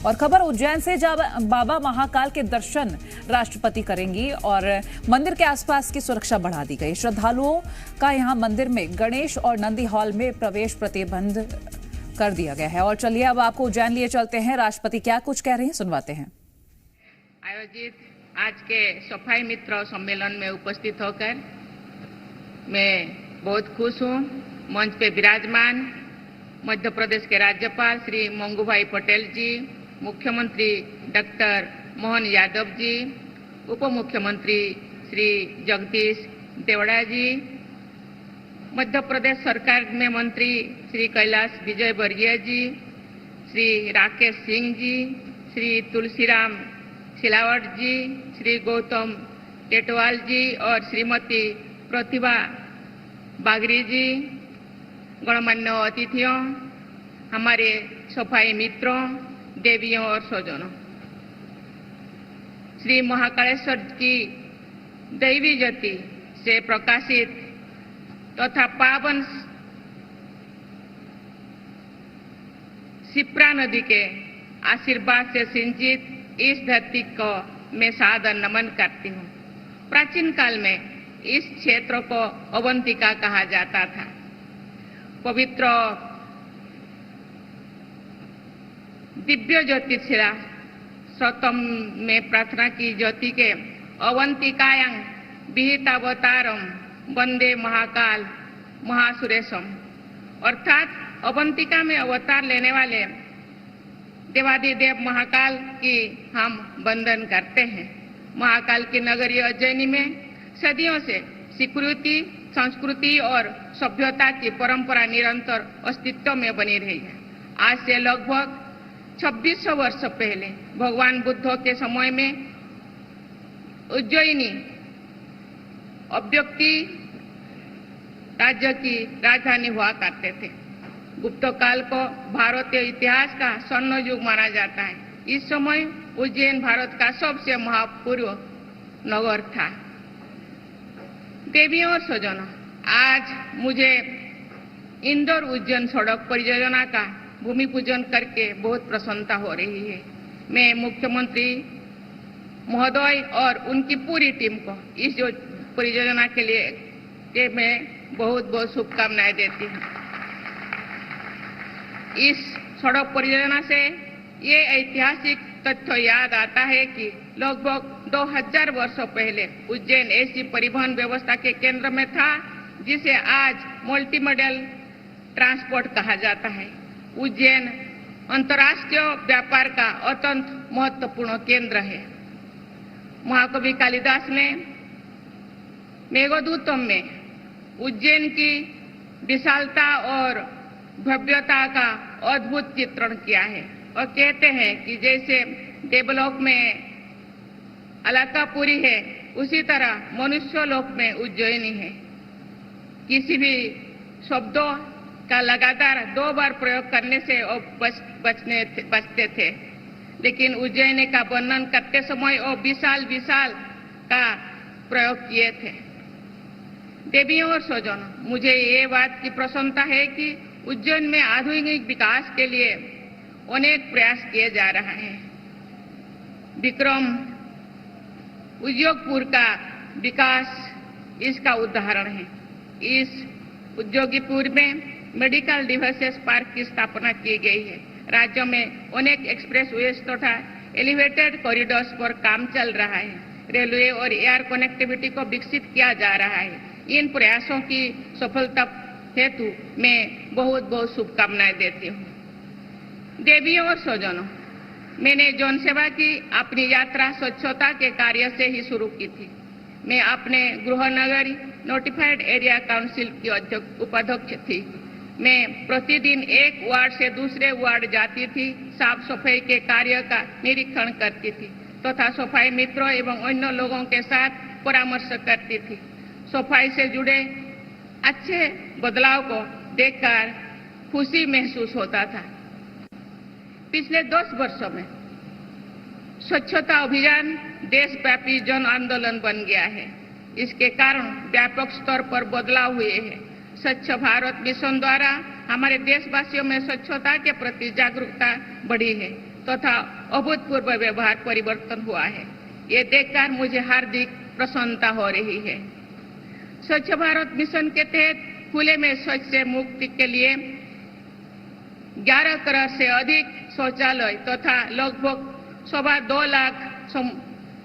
और खबर उज्जैन से, जब बाबा महाकाल के दर्शन राष्ट्रपति करेंगी और मंदिर के आसपास की सुरक्षा बढ़ा दी गई। श्रद्धालुओं का यहां मंदिर में गणेश और नंदी हॉल में प्रवेश प्रतिबंध कर दिया गया है। और चलिए अब आपको उज्जैन लिए चलते हैं, राष्ट्रपति क्या कुछ कह रहे हैं सुनवाते हैं। आयोजित आज के सफाई मित्र सम्मेलन में उपस्थित होकर मैं बहुत खुश हूँ। मंच पे विराजमान मध्य प्रदेश के राज्यपाल श्री मंगूभाई पटेल जी, मुख्यमंत्री डॉक्टर मोहन यादव जी, उप मुख्यमंत्री श्री जगदीश देवड़ा जी, मध्य प्रदेश सरकार में मंत्री श्री कैलाश विजयवर्गीय जी, श्री राकेश सिंह जी, श्री तुलसीराम सिलावट जी, श्री गौतम टेटवाल जी और श्रीमती प्रतिभा बागरी जी, गणमान्य अतिथियों, हमारे सफाई मित्रों, देवियों और स्वजनों, श्री महाकालेश्वर की दैवी ज्योति से प्रकाशित तथा पावन शिप्रा नदी के आशीर्वाद से सिंचित इस धरती को मैं सादर नमन करती हूँ। प्राचीन काल में इस क्षेत्र को अवंतिका कहा जाता था। पवित्र दिव्य ज्योतिषिला सतम में प्रार्थना की ज्योति के अवंतिकायां विहितावतारम वंदे महाकाल महासुरेशम, अर्थात अवंतिका में अवतार लेने वाले देवादिदेव महाकाल की हम वंदन करते हैं। महाकाल की नगरी उज्जैनी में सदियों से स्वीकृति, संस्कृति और सभ्यता की परंपरा निरंतर अस्तित्व में बनी रही है। आज से लगभग 2600 वर्ष पहले भगवान बुद्ध के समय में उज्जैनी अव्यक्ति राज्य की राजधानी हुआ करते थे। गुप्त काल को भारतीय इतिहास का स्वर्ण युग माना जाता है। इस समय उज्जैन भारत का सबसे महापूर्व नगर था। देवियों और स्वजनों, आज मुझे इंदौर उज्जैन सड़क परियोजना का भूमि पूजन करके बहुत प्रसन्नता हो रही है। मैं मुख्यमंत्री महोदय और उनकी पूरी टीम को इस परियोजना के लिए मैं बहुत बहुत शुभकामनाएं देती हूँ। इस सड़क परियोजना से ये ऐतिहासिक तथ्य याद आता है कि लगभग 2000 वर्षों पहले उज्जैन ऐसी परिवहन व्यवस्था के केंद्र में था जिसे आज मल्टी मॉडल ट्रांसपोर्ट कहा जाता है। उज्जैन अंतर्राष्ट्रीय व्यापार का अत्यंत महत्वपूर्ण केंद्र है। महाकवि कालिदास ने मेघदूतम में उज्जैन की विशालता और भव्यता का अद्भुत चित्रण किया है और कहते हैं कि जैसे देवलोक में अलकापुरी है, उसी तरह मनुष्य लोक में उज्जैनी है। किसी भी शब्दों का लगातार 2 बार प्रयोग करने से बचते थे, लेकिन उज्जैनी का वर्णन करते समय वो विशाल का प्रयोग किए थे। देवियों और स्वजनों, मुझे ये बात की प्रसन्नता है कि उज्जैन में आधुनिक विकास के लिए अनेक प्रयास किए जा रहे हैं। विक्रम उद्योगपुर का विकास इसका उदाहरण है। इस उद्योगपुर में मेडिकल डिवाइसेस पार्क की स्थापना की गई है। राज्य में अनेक एक्सप्रेसवेज तथा एलिवेटेड कॉरिडोर्स पर काम चल रहा है। रेलवे और एयर कनेक्टिविटी को विकसित किया जा रहा है। इन प्रयासों की सफलता हेतु मैं बहुत बहुत शुभकामनाएं देती हूँ। देवियों और स्वजनों, मैंने जन सेवा की अपनी यात्रा स्वच्छता के कार्य से ही शुरू की थी। मैं अपने गृह नगरी नोटिफाइड एरिया काउंसिल की उपाध्यक्ष थी। मैं प्रतिदिन एक वार्ड से दूसरे वार्ड जाती थी, साफ सफाई के कार्य का निरीक्षण करती थी तथा सफाई मित्रों एवं अन्य लोगों के साथ परामर्श करती थी। सफाई से जुड़े अच्छे बदलाव को देखकर खुशी महसूस होता था। पिछले 10 वर्षों में स्वच्छता अभियान देशव्यापी जन आंदोलन बन गया है। इसके कारण व्यापक स्तर पर बदलाव हुए हैं। स्वच्छ भारत मिशन द्वारा हमारे देशवासियों में स्वच्छता के प्रति जागरूकता बढ़ी है। तथा अभूतपूर्व व्यवहार परिवर्तन हुआ है। ये देखकर मुझे हार्दिक प्रसन्नता हो रही है। स्वच्छ भारत मिशन के तहत खुले में शौच से मुक्ति के लिए 11 करोड़ से अधिक शौचालय तथा लगभग 2.25 लाख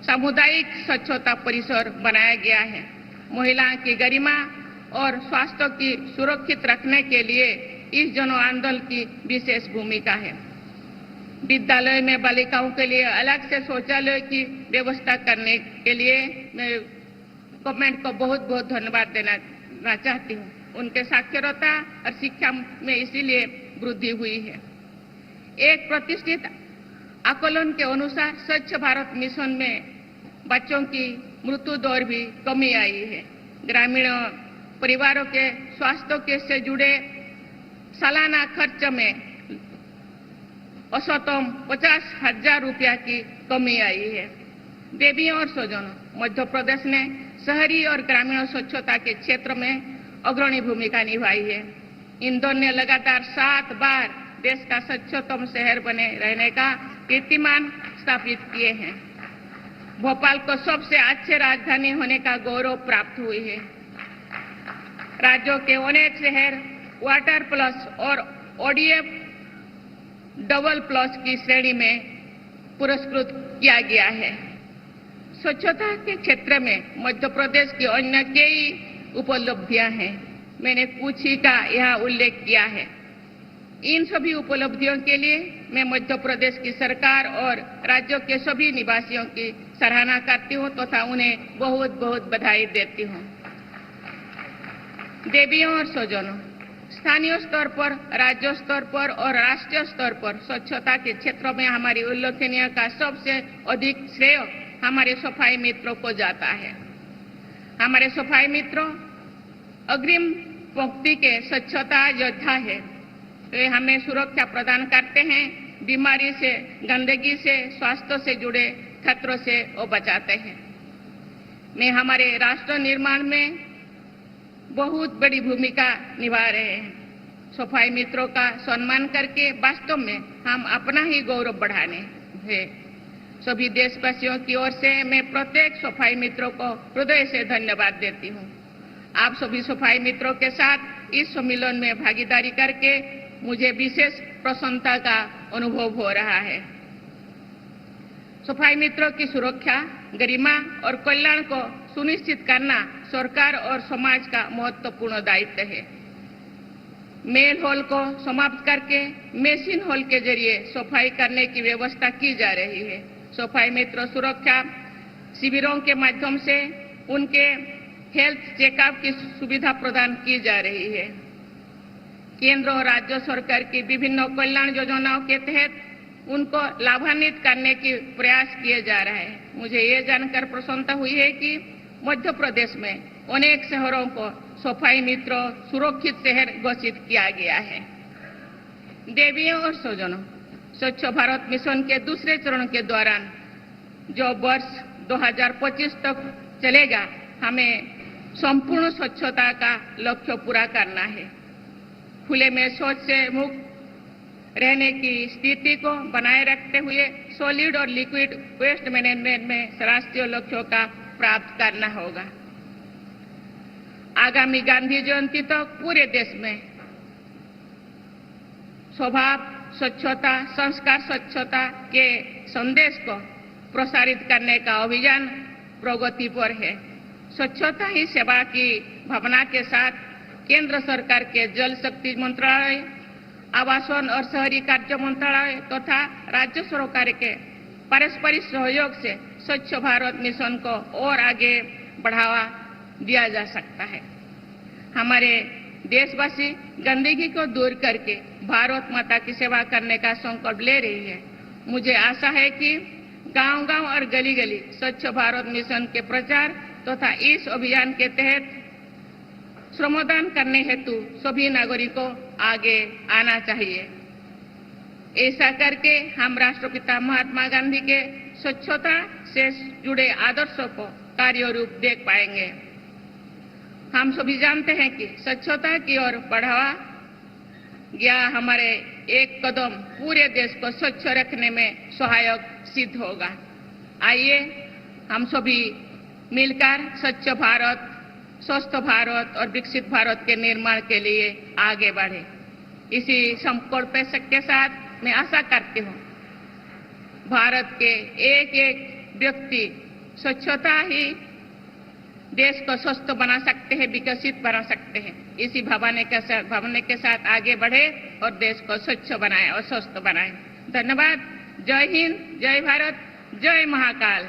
सामुदायिक स्वच्छता परिसर बनाया गया है। महिलाओं की गरिमा और स्वास्थ्य की सुरक्षित रखने के लिए इस जन आंदोलन की विशेष भूमिका है। विद्यालय में बालिकाओं के लिए अलग से शौचालय की व्यवस्था करने के लिए मैं गवर्नमेंट को बहुत बहुत धन्यवाद देना चाहती हूँ। उनके साक्षरता और शिक्षा में इसीलिए वृद्धि हुई है। एक प्रतिष्ठित आकलन के अनुसार स्वच्छ भारत मिशन में बच्चों की मृत्यु दर भी कमी आई है। ग्रामीण परिवारों के स्वास्थ्य के से जुड़े सालाना खर्च में औसतन 50,000 रुपया की कमी आई है। देवियों और स्वजनों, मध्य प्रदेश ने शहरी और ग्रामीण स्वच्छता के क्षेत्र में अग्रणी भूमिका निभाई है। इंदौर ने लगातार 7 बार देश का स्वच्छतम शहर बने रहने का कीर्तिमान स्थापित किए हैं। भोपाल को सबसे अच्छे राजधानी होने का गौरव प्राप्त हुई है। राज्यों के अनेक शहर वाटर प्लस और ODF डबल प्लस की श्रेणी में पुरस्कृत किया गया है। स्वच्छता के क्षेत्र में मध्य प्रदेश की अन्य कई उपलब्धियां हैं। मैंने कुछ ही का यहाँ उल्लेख किया है। इन सभी उपलब्धियों के लिए मैं मध्य प्रदेश की सरकार और राज्यों के सभी निवासियों की सराहना करती हूँ तथा उन्हें बहुत बहुत बधाई देती हूँ। देवियों और स्वजनों, स्थानीय स्तर पर, राज्य स्तर पर और राष्ट्रीय स्तर पर स्वच्छता के क्षेत्र में हमारी उल्लेखनीय का सबसे अधिक श्रेय हमारे सफाई मित्रों को जाता है। हमारे सफाई मित्रों अग्रिम पंक्ति के स्वच्छता योद्धा है। वे हमें सुरक्षा प्रदान करते हैं। बीमारी से, गंदगी से, स्वास्थ्य से जुड़े खतरों से वो बचाते हैं। मैं हमारे राष्ट्र निर्माण में बहुत बड़ी भूमिका निभा रहे हैं। सफाई मित्रों का सम्मान करके वास्तव में हम अपना ही गौरव बढ़ाने हैं। सभी देशवासियों की ओर से मैं प्रत्येक सफाई मित्रों को हृदय से धन्यवाद देती हूँ। आप सभी सफाई मित्रों के साथ इस सम्मेलन में भागीदारी करके मुझे विशेष प्रसन्नता का अनुभव हो रहा है। सफाई मित्रों की सुरक्षा, गरिमा और कल्याण को सुनिश्चित करना सरकार और समाज का महत्वपूर्ण दायित्व है। मेल हॉल को समाप्त करके मेसिन हॉल के जरिए सफाई करने की व्यवस्था की जा रही है। सफाई मित्र सुरक्षा शिविरों के माध्यम से उनके हेल्थ चेकअप की सुविधा प्रदान की जा रही है। केंद्र और राज्य सरकार की विभिन्न कल्याण योजनाओं के तहत उनको लाभान्वित करने के प्रयास किए जा रहे हैं। मुझे ये जानकर प्रसन्नता हुई है कि मध्य प्रदेश में अनेक शहरों को सफाई मित्र सुरक्षित शहर घोषित किया गया है। देवियों और स्वजनों, स्वच्छ भारत मिशन के दूसरे चरण के दौरान जो वर्ष 2025 तक चलेगा, हमें संपूर्ण स्वच्छता का लक्ष्य पूरा करना है। खुले में शौच से मुक्त रहने की स्थिति को बनाए रखते हुए सॉलिड और लिक्विड वेस्ट मैनेजमेंट में राष्ट्रीय लक्ष्यों का प्राप्त करना होगा। आगामी गांधी जयंती तक पूरे देश में स्वभाव स्वच्छता, संस्कार स्वच्छता के संदेश को प्रसारित करने का अभियान प्रगति पर है। स्वच्छता ही सेवा की भावना के साथ केंद्र सरकार के जल शक्ति मंत्रालय, आवासन और शहरी कार्य मंत्रालय तथा राज्य सरकार के पारस्परिक सहयोग से स्वच्छ भारत मिशन को और आगे बढ़ावा दिया जा सकता है। हमारे देशवासी गंदगी को दूर करके भारत माता की सेवा करने का संकल्प ले रही है। मुझे आशा है कि गांव-गांव और गली-गली स्वच्छ भारत मिशन के प्रचार तथा इस अभियान के तहत श्रमदान करने हेतु सभी नागरिकों आगे आना चाहिए। ऐसा करके हम राष्ट्रपिता महात्मा गांधी के स्वच्छता से जुड़े आदर्शों को कार्य रूप देख पाएंगे। हम सभी जानते हैं कि स्वच्छता की ओर बढ़ावा गया हमारे एक कदम पूरे देश को स्वच्छ रखने में सहायक सिद्ध होगा। आइए हम सभी मिलकर स्वच्छ भारत, स्वस्थ भारत और विकसित भारत के निर्माण के लिए आगे बढ़े। इसी संकल्प के साथ मैं आशा करती हूँ भारत के एक एक व्यक्ति स्वच्छता ही देश को स्वस्थ बना सकते हैं, विकसित बना सकते हैं। इसी भावना के साथ आगे बढ़े और देश को स्वच्छ बनाए और स्वस्थ बनाए। धन्यवाद। जय हिंद, जय भारत, जय महाकाल।